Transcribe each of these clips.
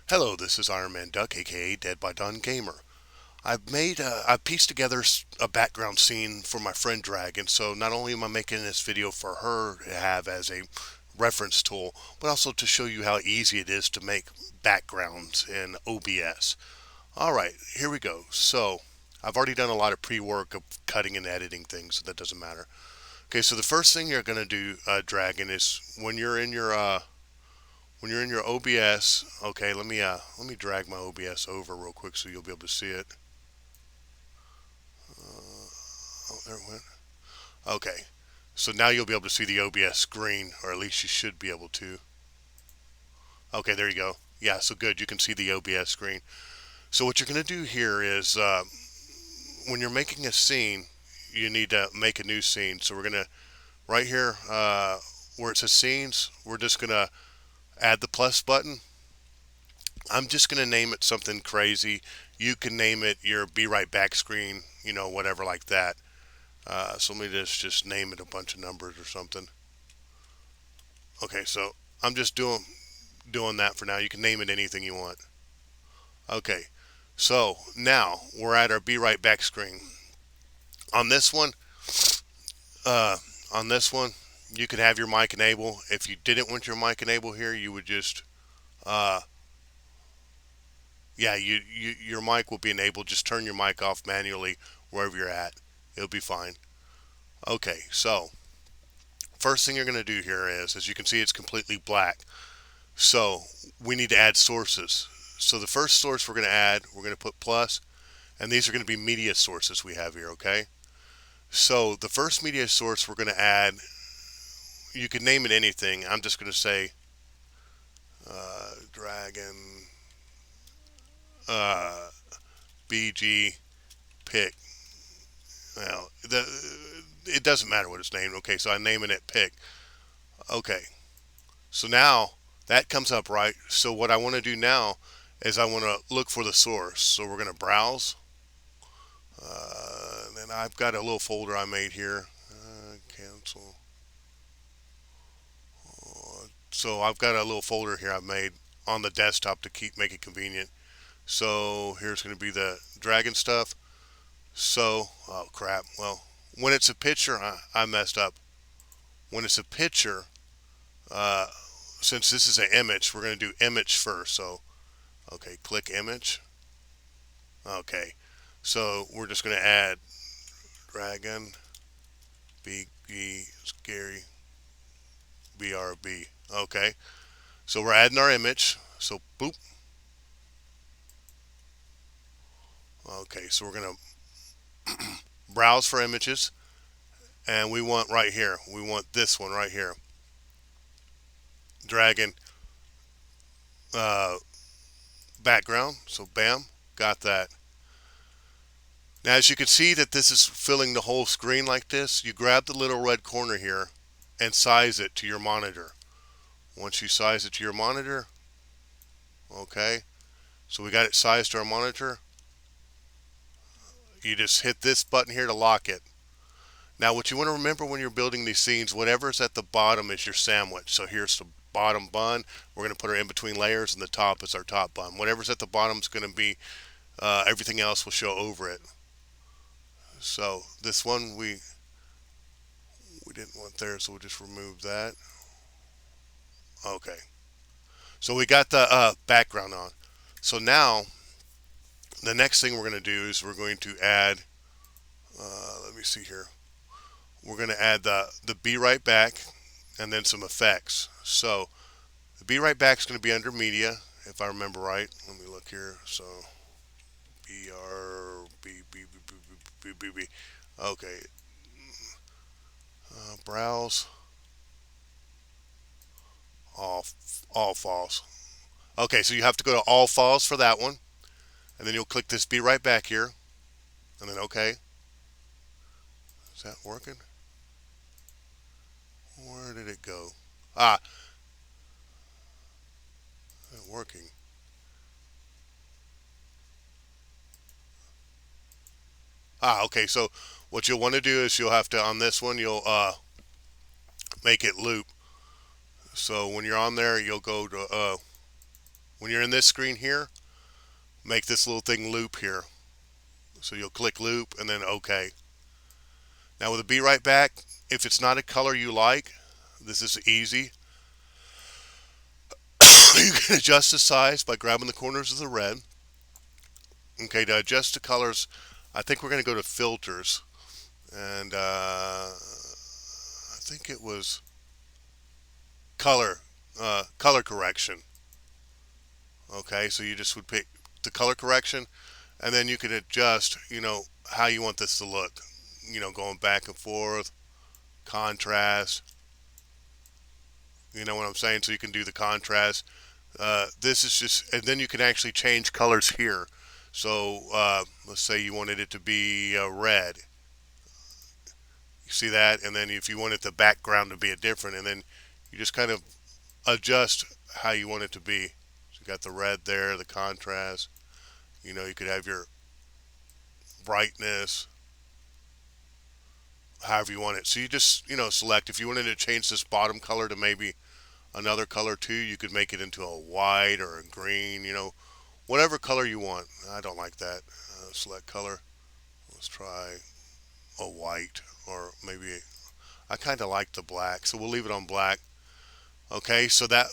Hello, this is Iron Man Duck, aka Dead by Dawn Gamer. I've pieced together a background scene for my friend Dragon, so not only am I making this video for her to have as a reference tool, but also to show you how easy it is to make backgrounds in OBS. Alright, here we go. So, I've already done a lot of pre-work of cutting and editing things, so that doesn't matter. Okay, so the first thing you're going to do, Dragon, is when you're in your OBS, okay, let me drag my OBS over real quick so you'll be able to see it. Oh, there it went. Okay, so now you'll be able to see the OBS screen, or at least you should be able to. Okay, there you go. Yeah, so good. You can see the OBS screen. So what you're going to do here is, when you're making a scene, you need to make a new scene. So we're going to right here, where it says scenes, we're just going to add the plus button. I'm just going to name it something crazy. You can name it your Be Right Back screen, whatever like that. So let me just name it a bunch of numbers or something. Okay, so I'm just doing that for now. You can name it anything you want. Okay, so now we're at our Be Right Back screen. On this one, uh, on this one, you could have your mic enable. If you didn't want your mic enable here, you would just uh, yeah, your mic will be enabled. Just turn your mic off manually wherever you're at. It'll be fine. Okay, so first thing you're going to do here is, as you can see, it's completely black. So we need to add sources. So the first source we're going to add, we're going to put plus, and these are going to be media sources we have here, okay? So the first media source we're going to add, you can name it anything. I'm just going to say Dragon uh, BG pick. Well, it doesn't matter what it's named. Okay, so I'm naming it pick. Okay, so now that comes up right. So what I want to do now is I want to look for the source. So we're going to browse. And I've got a little folder I made here. Cancel. So I've got a little folder here I've made on the desktop to make it convenient. So here's going to be the dragon stuff. So, oh crap. Well, when it's a picture, I messed up. When it's a picture, uh, since this is an image, we're going to do image first. So, okay, click image. Okay, so we're just going to add dragon, BG, scary, BRB. Okay, so we're adding our image. So, boop. Okay, so we're going to browse for images. And we want right here. We want this one right here. Dragon uh, background. So, bam, got that. Now, as you can see that this is filling the whole screen like this, you grab the little red corner here and size it to your monitor. Once you size it to your monitor, okay, so we got it sized to our monitor, you just hit this button here to lock it. Now, what you want to remember when you're building these scenes, whatever's at the bottom is your sandwich. So here's the bottom bun. We're going to put our in between layers, and the top is our top bun. Whatever's at the bottom is going to be, everything else will show over it. So this one we didn't want there, so we'll just remove that. Okay. So we got the background on. So now the next thing we're going to do is we're going to add, let me see here. We're going to add the Be Right Back and then some effects. So the Be Right Back is going to be under media, if I remember right. Let me look here. So BRB. Okay. Browse. All, all false. Okay, so you have to go to all false for that one. And then you'll click this Be Right Back here. And then okay. Is that working? Where did it go? Ah, it's working. Ah, okay. So what you'll want to do is you'll have to, on this one, you'll make it loop. So when you're on there, you'll go to When you're in this screen here, make this little thing loop here. So you'll click loop and then OK. Now with a Be Right Back, if it's not a color you like, this is easy. You can adjust the size by grabbing the corners of the red. Okay, to adjust the colors, I think we're going to go to filters. And I think it was color, color correction. Okay, so you just would pick the color correction, and then you can adjust, how you want this to look. Going back and forth, contrast. You know what I'm saying? So you can do the contrast. This is just, and then you can actually change colors here. So let's say you wanted it to be red. You see that? And then if you wanted the background to be a different, and then you just kind of adjust how you want it to be. So you got the red there, the contrast. You could have your brightness, however you want it. So you just, select. If you wanted to change this bottom color to maybe another color too, you could make it into a white or a green, whatever color you want. I don't like that. Select color. Let's try a white, or maybe I kind of like the black, so we'll leave it on black. Okay, so that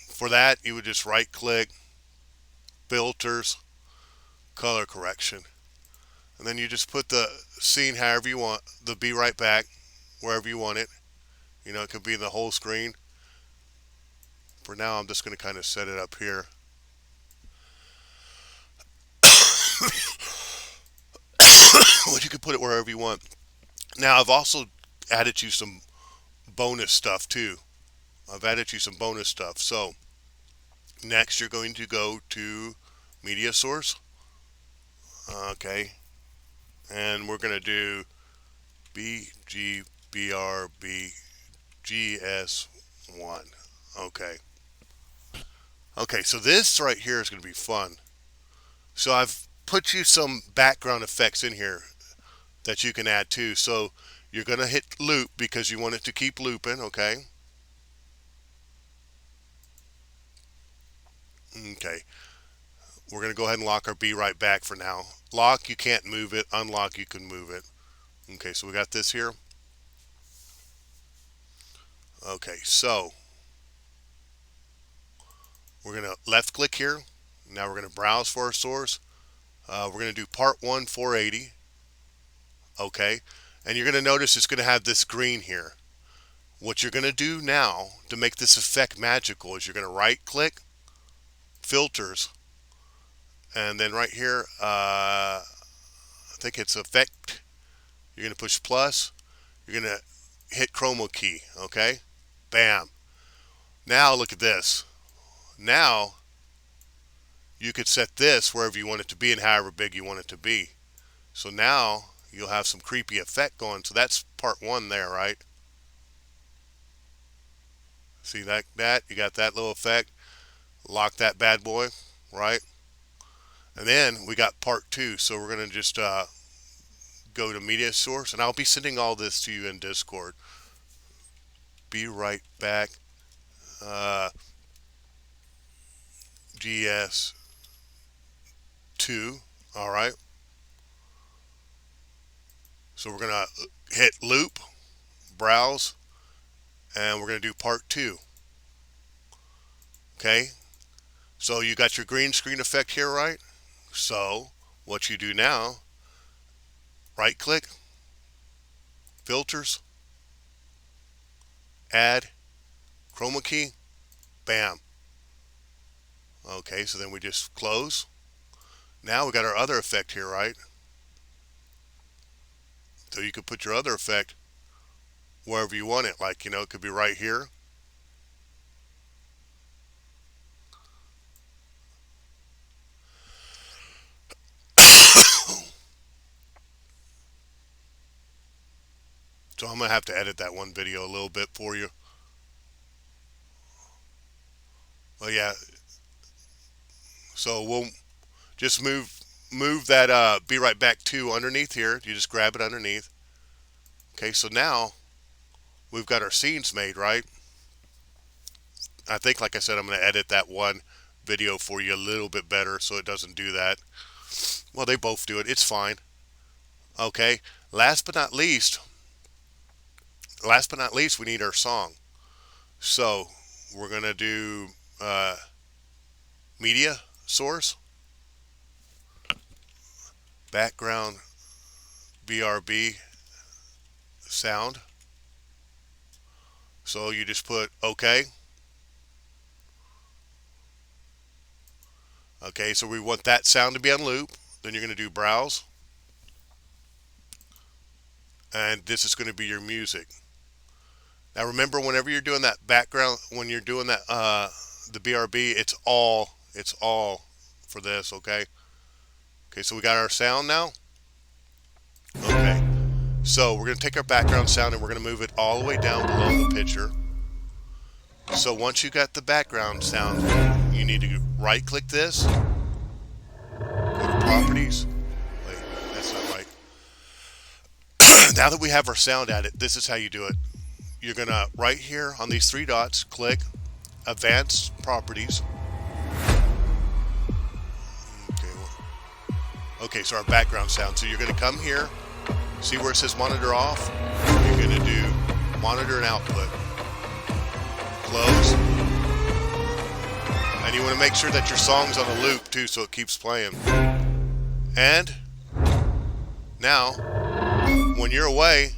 for that you would just right click, filters, color correction, and then you just put the scene however you want, the Be Right Back wherever you want it. It could be in the whole screen. For now, I'm just going to kind of set it up here. But you can put it wherever you want. Now, I've also added you some bonus stuff too. I've added you some bonus stuff. So, next you're going to go to media source. Okay. And we're going to do BGBRBGS1. Okay. Okay, so this right here is going to be fun. So I've put you some background effects in here that you can add too. So you're going to hit loop because you want it to keep looping, okay? Okay. We're going to go ahead and lock our Be Right Back for now. Lock, you can't move it. Unlock, you can move it. Okay, so we got this here. Okay, so we're going to left click here. Now we're going to browse for our source. We're going to do part 1 480. Okay, and you're going to notice it's going to have this green here. What you're going to do now to make this effect magical is you're going to right click, filters, and then right here, I think it's effect. You're going to push plus. You're going to hit chroma key. Okay, bam. Now look at this. Now you could set this wherever you want it to be and however big you want it to be. So now you'll have some creepy effect going. So that's part 1 there, right? See that you got that little effect. Lock that bad boy, right? And then we got part 2. So we're going to just go to media source, and I'll be sending all this to you in Discord. Be Right Back. GS2. All right. So we're going to hit loop, browse, and we're going to do part 2. Okay. So you got your green screen effect here, right? So what you do now, right click, filters, add, chroma key, bam. Okay, so then we just close. Now we got our other effect here, right? So you could put your other effect wherever you want it. Like, it could be right here. So I'm going to have to edit that one video a little bit for you. Well, yeah. So we'll just move that Be Right Back 2 underneath here. You just grab it underneath. Okay, so now we've got our scenes made, right? I think, like I said, I'm going to edit that one video for you a little bit better so it doesn't do that. Well, they both do it. It's fine. Okay. Last but not least, we need our song. So we're gonna do media source, background, BRB sound. So you just put OK. Okay, so we want that sound to be on loop. Then you're going to do browse. And this is going to be your music. Now remember, whenever you're doing that background, when you're doing that the BRB, it's all for this, okay? Okay, so we got our sound now. Okay. So we're going to take our background sound and we're going to move it all the way down below the picture. So once you got the background sound, you need to right click this, go to properties. Wait, that's not right. Now that we have our sound added, this is how you do it. You're going to, right here on these three dots, click advanced properties. Okay, so our background sound. So you're going to come here, see where it says monitor off. You're going to do monitor and output. Close. And you want to make sure that your song's on a loop too, so it keeps playing. And now, when you're away,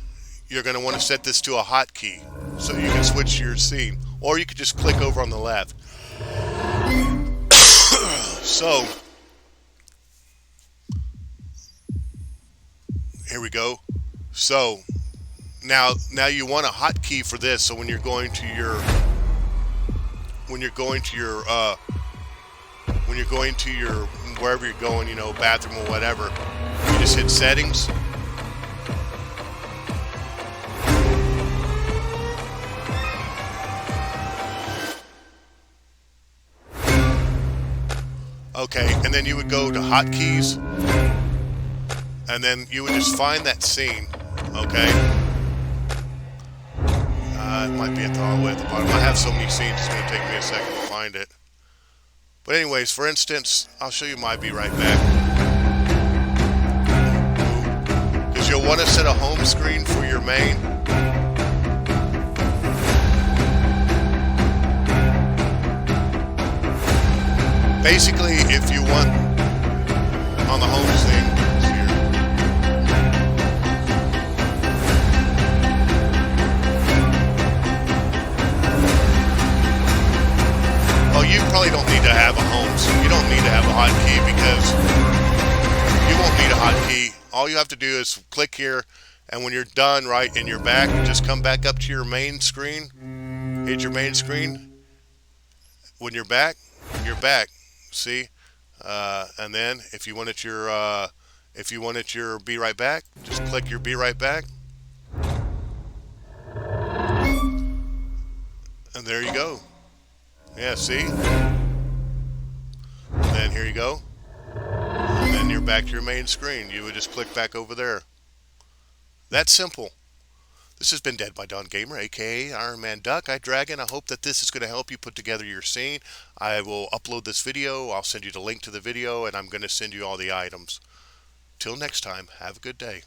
you're going to want to set this to a hotkey so you can switch your scene. Or you could just click over on the left. So, here we go. So, now you want a hotkey for this, so when you're going to your wherever you're going, you know, bathroom or whatever, you just hit settings. Okay, and then you would go to hotkeys, and then you would just find that scene. Okay. It might be at the all the way at the bottom. I have so many scenes, it's going to take me a second to find it. But anyways, for instance, I'll show you my Be Right Back. Because you'll want to set a home screen for your main. Basically, if you want on the home screen, you probably don't need to have a home, so you don't need to have a hotkey because you won't need a hotkey. All you have to do is click here, and when you're done, right, and you're back, just come back up to your main screen, hit your main screen. When you're back, you're back. See, and then if you wanted your Be Right Back, just click your Be Right Back, and there you go. Yeah, see? And then here you go. And then you're back to your main screen. You would just click back over there. That's simple. This has been Dead by Dawn Gamer, aka Iron Man Duck, I Dragon. I hope that this is going to help you put together your scene. I will upload this video. I'll send you the link to the video, and I'm going to send you all the items. Till next time, have a good day.